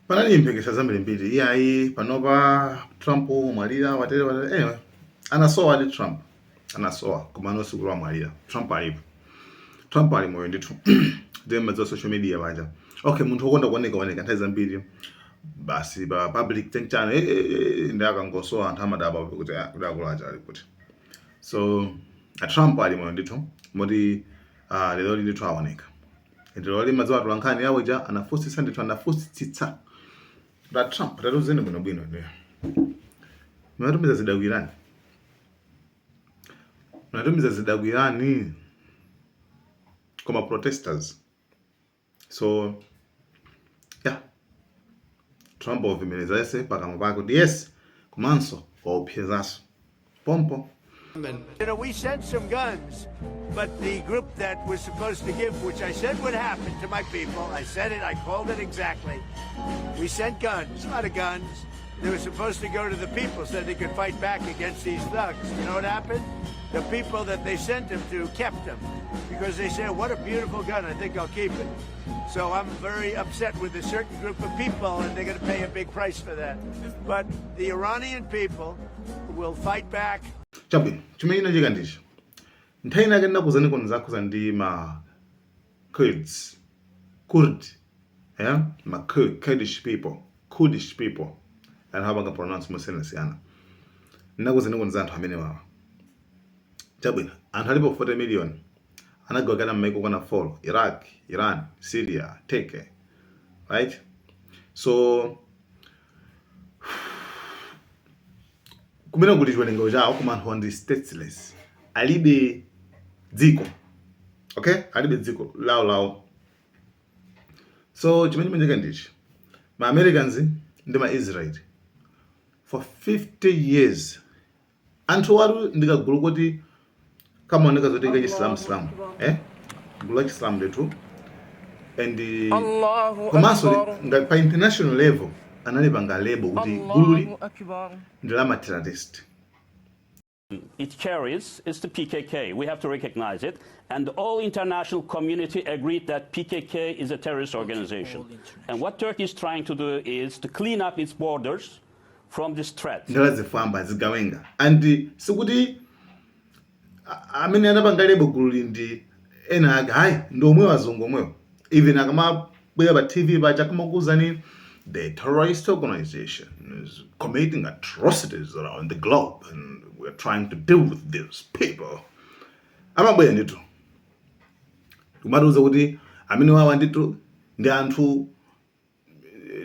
Panali mpekesha zambiri mbiri iyayi panopa Trump mwalira watere anyway anasowa adi Trump anasowa koma nosikulu amwalira Trump alipo. Trump ali moyo ndithu ndi madzi social media baja. Okay, munthu wokonda kuoneka nthawi zambiri basi pa public channel ndi akangosowa anthu amadaba kuti kudakulacha ali kuti. So Trump ali moyo ndithu moti lero ndithu aoneka. Ndilo madzi watu lankhani yawo ja anafusitsa ndithu anafusitsa da Trump tatuzeni bwino ndi. Matumiza zidagwirani. Matumiza zidagwirani koma protesters. So yeah, Trump ovimeleza ese pakamwa pake kuti yes komanso wauphezaso pompo. You know, we sent some guns, but the group that was supposed to give, which I said would happen to my people, I said it, I called it exactly. We sent guns, a lot of guns. They were supposed to go to the people so they could fight back against these thugs. You know what happened? The people that they sent them to kept them because they said, what a beautiful gun, I think I'll keep it. So I'm very upset with a certain group of people and they're going to pay a big price for that. But the Iranian people will fight back. Chabwino chimene chinachika ndicho nthawi inake ndakuzani kono zakhuza ndi ma Kurd yeah, ma Kurdish people and how banga pronounce mosiyanasiyana ndakuzani kono za anthu amene wawa. Chabwino anthu alipo 40 million anagawikana m'maiko kana 4: Iraq, Iran, Syria, Turkey, right? So kumene kuti chiwerengo chawo koma anthu ndi stateless, alibe dziko, okay, alibe dziko lawo. So chimene chimachitika ndichi ma Americans ndi ma Israel for 50 years anthu watu ndikagulu kuti kamaoneka zotenga Islam gulu la Islam letu and komanso pa international level analipanga lebo kuti gululi ndi la terrorist. It carries is the PKK. We have to recognize it. And all international community agreed that PKK is a terrorist organization. And what Turkey is trying to do is to clean up its borders from this threat. Ndala zifamba zigawenga. And sikuti amene anapanga lebo gululi ndi ena aga hayi ndomwe wazungu omwewo. Even akamabwera pa TV bacha kumakuzani the terrorist organization is committing atrocities around the globe and we're trying to deal with these people. Amabwera ndithu kumatuza kuti amene wawa ndithu ndi anthu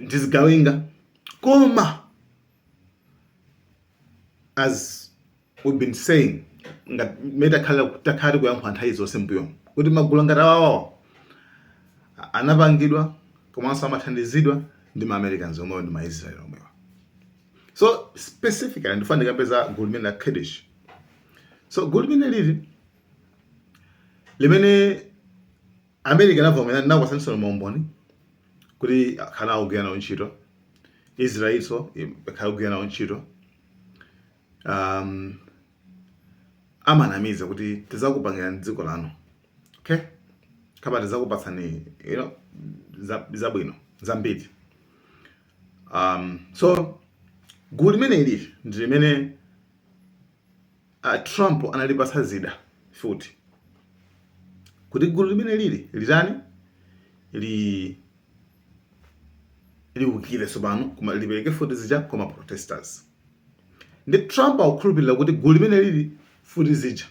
ndizigawenga koma as we've been saying takhala kuyankha nthawi zonse mbuyo kuti magulu ngati awawo anapangidwa komanso amathandizidwa ndi ma Americans omwewo ndi ma Israel omwewa. So specifically ndifuna ndikapeza gulu limene la Kurdish. So gulu limene limene America anavomera nakwasanso maumboni kuti akhala akugwira nawo ntchito, Israel so akhala akugwira nawo ntchito, amanamiza kuti tizakupangira dziko lanu, okay, kaba tizakupatsani zabwino zambiri. So gulu limene ndi limene Trump analipasa zida futi kuti gulu limene litani liwukire sobano kuma libereke futi zija koma protesters. Ndi Trump akukhulupirira kuti gulu limene futi zija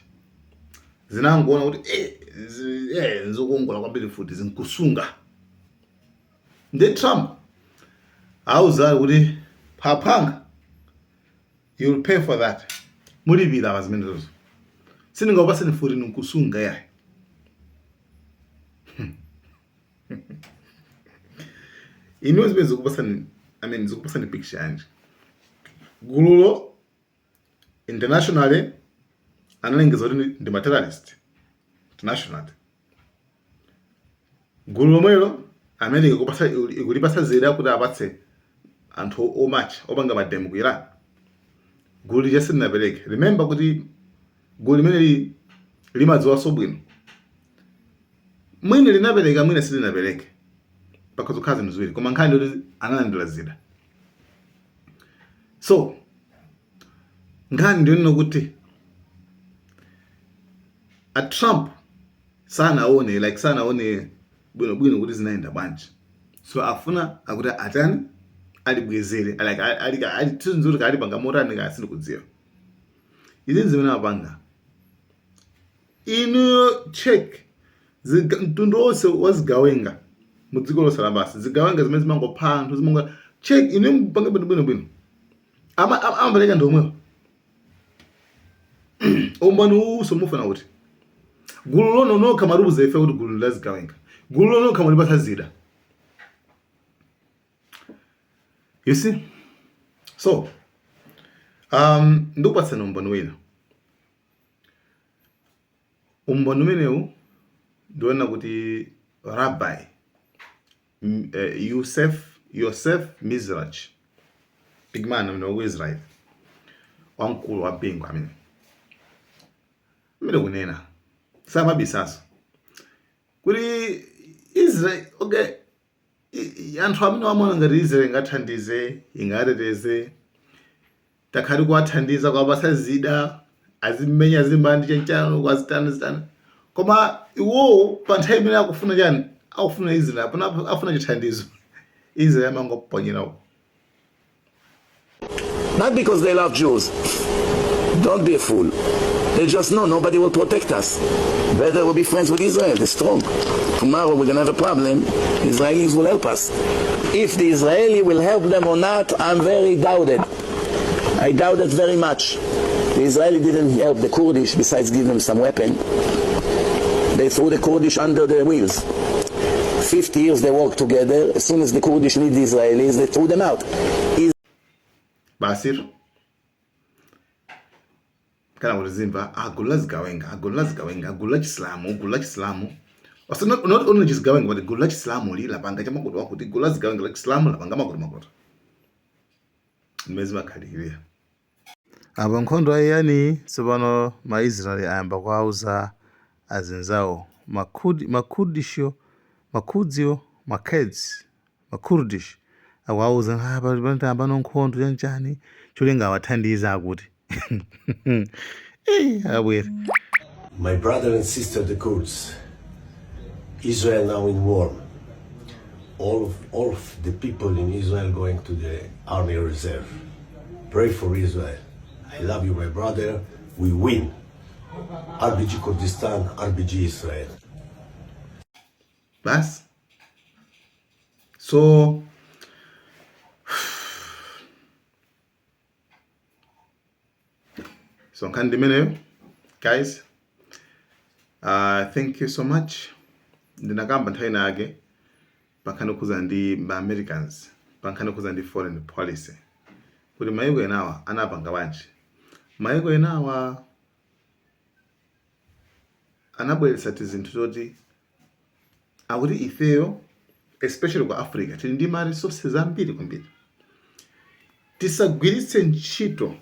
zinangoona kuti nzokongola kwambiri futi zinkusunga. Ndi Trump auza kuti phapanga you will pay for that. Mulipira azimenezo. Sindingawapasani futi nkusunga yayi. Ino zibenza kupasani zikupasani picture yanje. Gululo internationally analengeza kuti ndi materialist international. Gulu lomwelo America ikulipasa zida kuti apatse anthu omacha opanga mademu ku Iran. Gulu lija linapereka. Remember kuti gulu limene limadziwa sobwino mwine linapereka mwine silinapereke pakazokhala zinthu ziwiri koma nkhani kuti analandira zida. So nkhani ndiyonena kuti a Trump sanaone bwino kuti zinaenda bwanji, so afuna akuti atani alibwezere ali tinzuri kali panga morani kasini kudziwa izi zimene apanga inu check mtundu wonse wazigawenga mudziko lonse lapansi zigawenga zimene zimangopha anthu zimanga check inu mpanga bwino amabaleka ndomwewo umbani uso mufuna kuti gulu lono nokha marubuza ife kuti gulu lazigawenga gulu lono nokha mulipatsa zida. You see? So, ndikupatsana umboni wina. Umboni umenewu ndiona kuti Rabbi Yosef Mizrach, big man wa Israel, wamkulu wa bingu amene. Mene kunena sama bisaso kuti Israel okay anthu amene wamona ngati Israel ngathandize ingateteze takhali kuwathandiza kwapasa zida azimenya zimbandi chanchano kwazitana koma iwo pa nthawi imene akufuna chani akufuna Israel afuna chithandizo Israel amangoponyerawo. Not because they love Jews. Don't be a fool. They just know nobody will protect us. Better we'll be friends with Israel. They're strong. Tomorrow we're going to have a problem. Israelis will help us. If the Israeli will help them or not, I'm very doubted. I doubt it very much. The Israeli didn't help the Kurdish besides giving them some weapon. They threw the Kurdish under their wheels. 50 years they worked together. As soon as the Kurdish need the Israelis, they threw them out. Basir kana ulizimba agula zigawenga agula chislamu wasana not only just gawenga but agula chislamu lila panga chama kuti wakuti agula zigawenga like islamu la panga makoti nimezi makaliria aba nkhondo ayani sobano ma Israeli ayamba kwauza azinzawo makurdish awauza ngaba nonkhondo chanchani cholinga wathandiza akuti My brother and sister, the Kurds, Israel now in war. All of the people in Israel going to the army reserve. Pray for Israel. I love you, my brother. We win. RBG Kurdistan, RBG Israel. Bas. So Kandimene, guys, thank you so much. Ndinagamba nthawi nake pakhana kuza ndi ma Americans, pakhana kuza ndi foreign policy. Kuti mayiko enawa anapanga wanji. Mayiko enawa anabweretsa tizinthu zoti akuti ifeyo especially kwa Africa tili ndi ma resources ambiri kwambiri. Tisagwiritse ntchito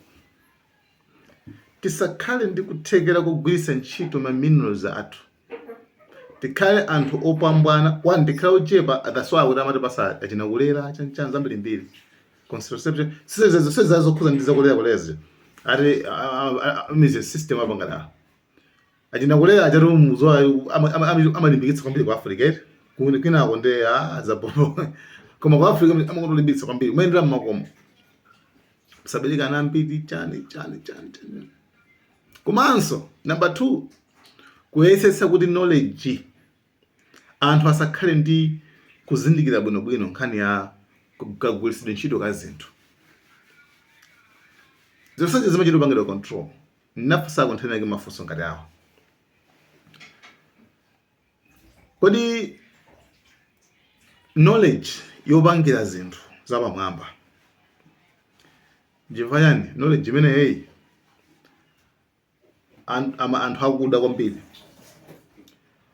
tisakhale ndi kuthekera kugwiritsa ntchito ma minerals athu. Tikhale anthu opambana tikhala ochepa ataswa kuti amati pasa achinakulera chanchana zambiri mbiri. Contraception sizazokhuza ndi zakulera ati mize system apangala. Achinakulera achati umuzo amalimbikitsa kwambiri kwa Africa kwinako nde zapopo koma kwa Africa amakolimbikitsa kwambiri umayendera mmakomo sabelika nambiri chani. Komanso number 2 kuyesetsa kuti knowledge anthu asakhale ndi kuzindikira bwinobwino nkhani ya kugwiritsidwa ntchito ka zinthu. Zonsezi zimachita kupangidwa control. Nafusa kunthena yake mafunso ngati awo. Kodi knowledge yopangira zinthu zapamwamba. Jivayani knowledge imene hey anthu akuda kwambiri.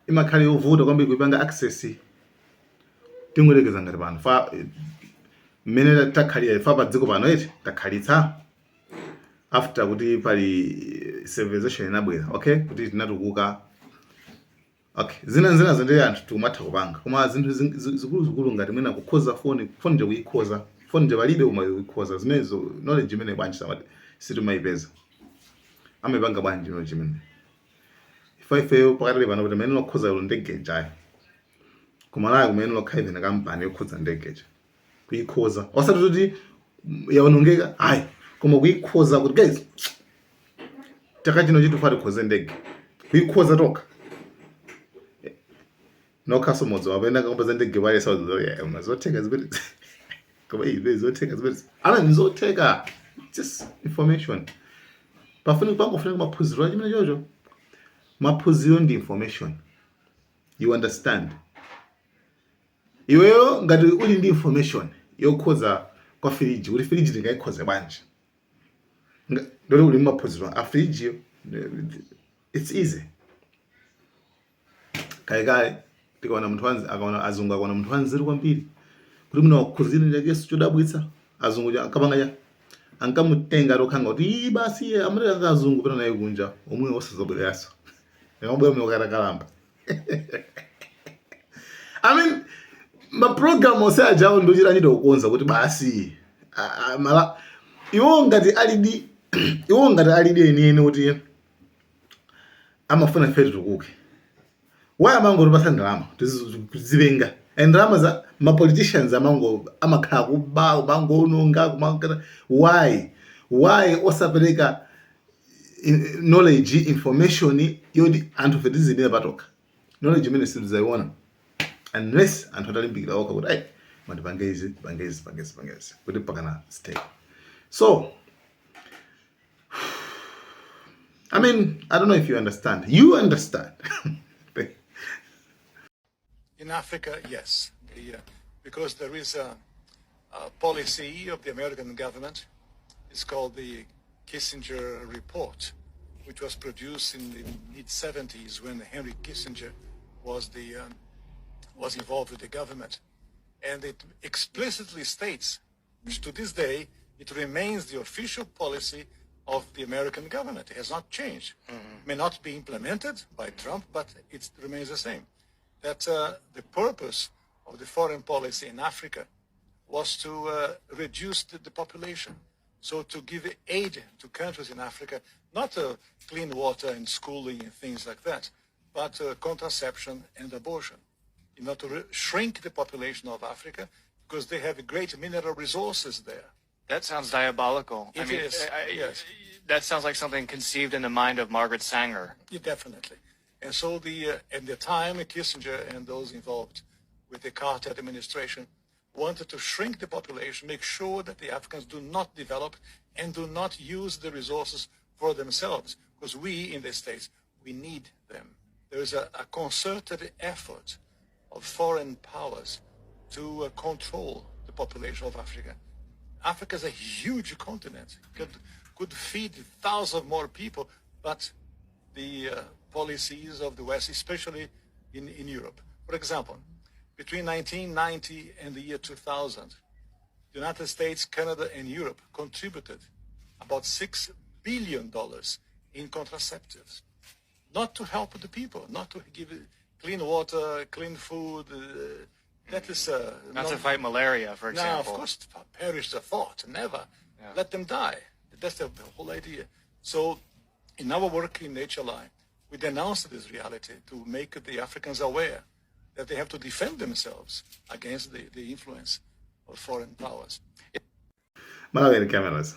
Imakhale yovuta kwambiri kuipanga access tingulekeza ngati pano fa mmene takhalira fa pa dziko pano eti takhalitsa after kuti pali civilization inabwera, okay, kuti tinatukuka Okay, zina zinde anthu tumatha kupanga koma zinthu zikulu ngati mwina kukhoza foni nje kuyikhoza foni nje palibe uma kuyikhoza zimenezo knowledge imene bwanji samati situmayipeza amepanga bwanji knowledge imene ifeyo pakati pano kuti mene lokhoza lo ndegeja ayi kumalayo kumene lokhaivena kampani yokhoza ndegeja kuyikhoza osati kuti yaonongeka ayi koma kuyikhoza kuti guys takachino chitu fati khoze ndege kuyikhoza toka no customers wapenda kukomba ndege wale sawa ya mazoteka zibiri kama hivi zoteka zibiri ana nizoteka just information pafuni kwangu funa maphuziro ajimene jojo maphuziro ndi information you understand iweyo ngati uli ndi information yokhoza kwa fridge uli fridge ndingayikhoze banje ndolo uli maphuziro a fridge it's easy kai tikaona mtu wanzi akaona azungu akaona mtu wanziru kwambiri kuti muna wakhuzira njake sichodabwitsa azungu akapanga ya ankamutenga rokhanga kuti basi amuri akazungu pena naye kunja omwe osazobweraso ngabwe mnokara kalamba I mean ma program ose ajawo ndochira nyito kukonza kuti basi mala iwo ngati alidi ene kuti amafuna fetu tukuke why amango rubasa ndalama tizivenga and drama za ma politicians amango amakhala kuba ubango unonga kumakana why osapereka knowledge information yodi anthu fetizine patoka knowledge imene sizaiona unless anthu atalimbikira oka kuti mandi pangezi kuti pakana stay. So I mean, I don't know if you understand. You understand. In Africa, yes, because there is a policy of the American government. It's called the Kissinger Report, which was produced in the mid-70s when Henry Kissinger was involved with the government. And it explicitly states, which to this day, it remains the official policy of the American government. It has not changed. May not be implemented by Trump, but it remains the same. That the purpose of the foreign policy in Africa was to reduce the population. So to give aid to countries in Africa, not clean water and schooling and things like that, but contraception and abortion. In order to shrink the population of Africa, because they have great mineral resources there. That sounds diabolical. It is, yes. That sounds like something conceived in the mind of Margaret Sanger. Yeah, definitely. And so at the time, Kissinger and those involved with the Carter administration wanted to shrink the population, make sure that the Africans do not develop and do not use the resources for themselves. Because we in the States, we need them. There is a concerted effort of foreign powers to control the population of Africa. Africa is a huge continent. Could feed thousands more people, but the policies of the West, especially in Europe. For example, between 1990 and the year 2000, the United States, Canada, and Europe contributed about $6 billion in contraceptives. Not to help the people, not to give clean water, clean food. That is not to fight malaria, for example. No, of course, perish the thought. Never. Yeah. Let them die. That's the whole idea. So in our work in HLI, we denounced this reality to make the Africans aware that they have to defend themselves against the influence of foreign powers. Malawi cameras.